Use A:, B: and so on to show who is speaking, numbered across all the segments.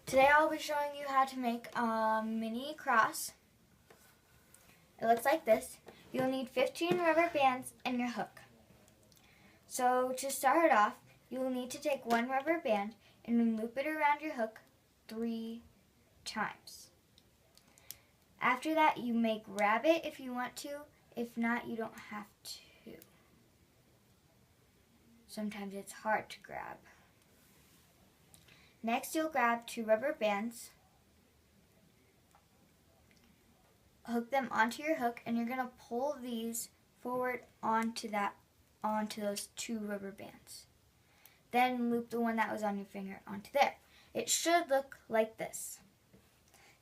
A: Today I'll be showing you how to make a mini cross. It looks like this. You'll need 15 rubber bands and your hook. So to start off, you'll need to take one rubber band and loop it around your hook 3 times. After that, you may grab it if you want to. If not, you don't have to. Sometimes it's hard to grab. Next, you'll grab 2 rubber bands, hook them onto your hook, and you're going to pull these forward onto those 2 rubber bands. Then loop the one that was on your finger onto there. It should look like this.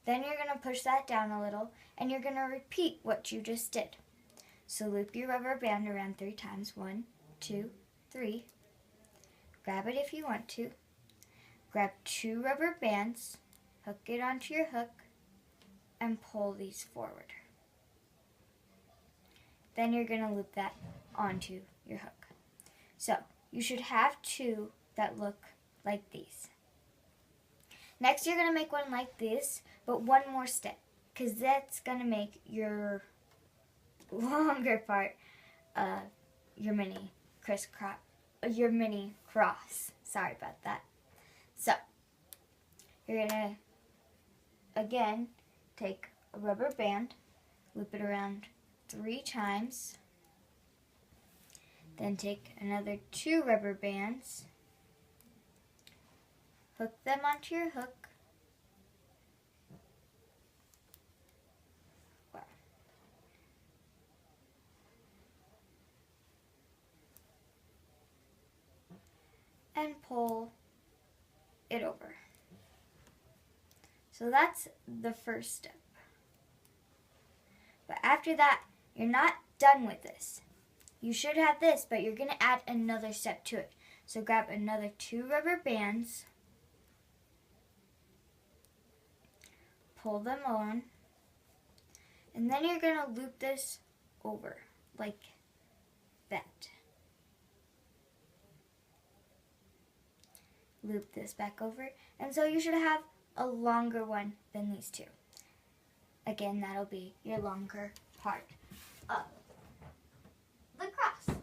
A: Then you're going to push that down a little, and you're going to repeat what you just did. So loop your rubber band around 3 times. 1, 2, 3. Grab it if you want to. Grab 2 rubber bands, hook it onto your hook, and pull these forward. Then you're going to loop that onto your hook. So you should have 2 that look like these. Next, you're going to make one like this, but one more step, because that's going to make your longer part of your mini cross. Sorry about that. So, you're going to, again, take a rubber band, loop it around 3 times, then take another 2 rubber bands, hook them onto your hook, and pull it over. So that's the first step. But after that, you're not done with this. You should have this, but you're going to add another step to it. So grab another 2 rubber bands, pull them on, and then you're going to loop this over like that. Loop this back over, and so you should have a longer one than these 2. Again, that'll be your longer part of the cross.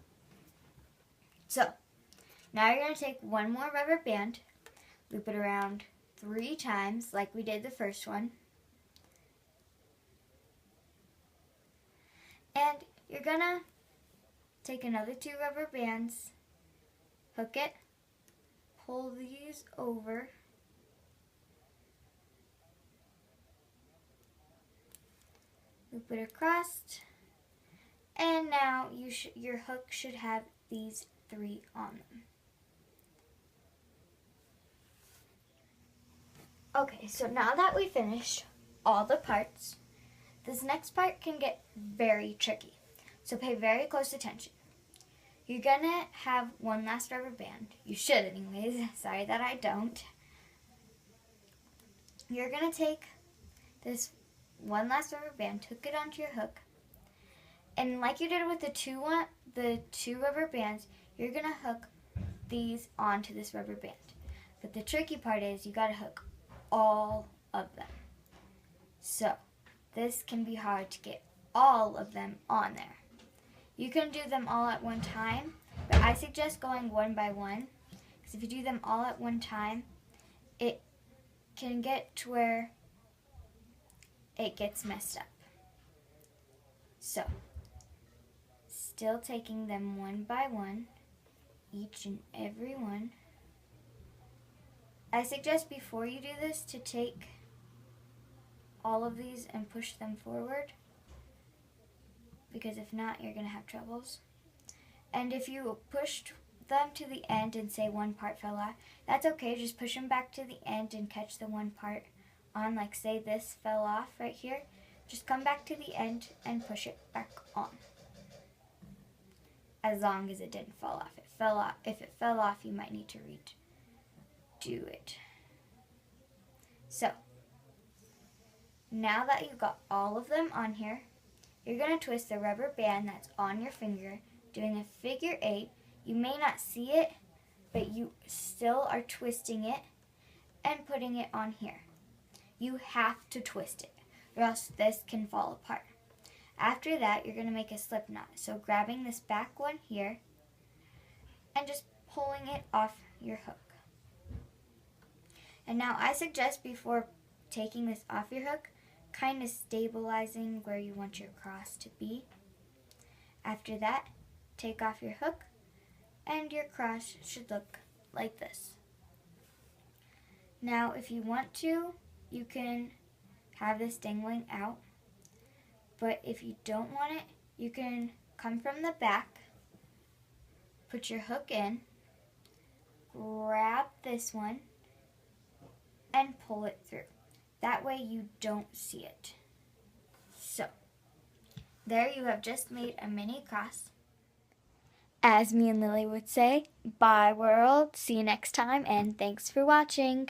A: So, now you're going to take one more rubber band, loop it around 3 times like we did the first one, and you're going to take another 2 rubber bands, hook it, pull these over, loop it across, and now your hook should have these 3 on them. Okay, so now that we finished all the parts, this next part can get very tricky, so pay very close attention. You're going to have one last rubber band. You should anyways. Sorry that I don't. You're going to take this one last rubber band, hook it onto your hook, and like you did with the two rubber bands, you're going to hook these onto this rubber band. But the tricky part is you got to hook all of them. So this can be hard to get all of them on there. You can do them all at one time, but I suggest going one by one, because if you do them all at one time, it can get to where it gets messed up. So, still taking them one by one, each and every one. I suggest before you do this to take all of these and push them forward, because if not, you're going to have troubles. And if you pushed them to the end and say one part fell off, that's okay. Just push them back to the end and catch the one part on. Like say this fell off right here. Just come back to the end and push it back on. As long as it didn't fall off. If it fell off, you might need to redo it. So, now that you've got all of them on here, you're going to twist the rubber band that's on your finger, doing a figure 8. You may not see it, but you still are twisting it. and putting it on here. You have to twist it, or else this can fall apart. After that, you're going to make a slip knot. So grabbing this back one here and just pulling it off your hook. And now I suggest before taking this off your hook, kind of stabilizing where you want your cross to be. After that, take off your hook and your cross should look like this. Now if you want to, you can have this dangling out, but if you don't want it, you can come from the back, put your hook in, grab this one, and pull it through. That way you don't see it. So, there you have just made a mini cross. As me and Lily would say, bye world, see you next time, and thanks for watching.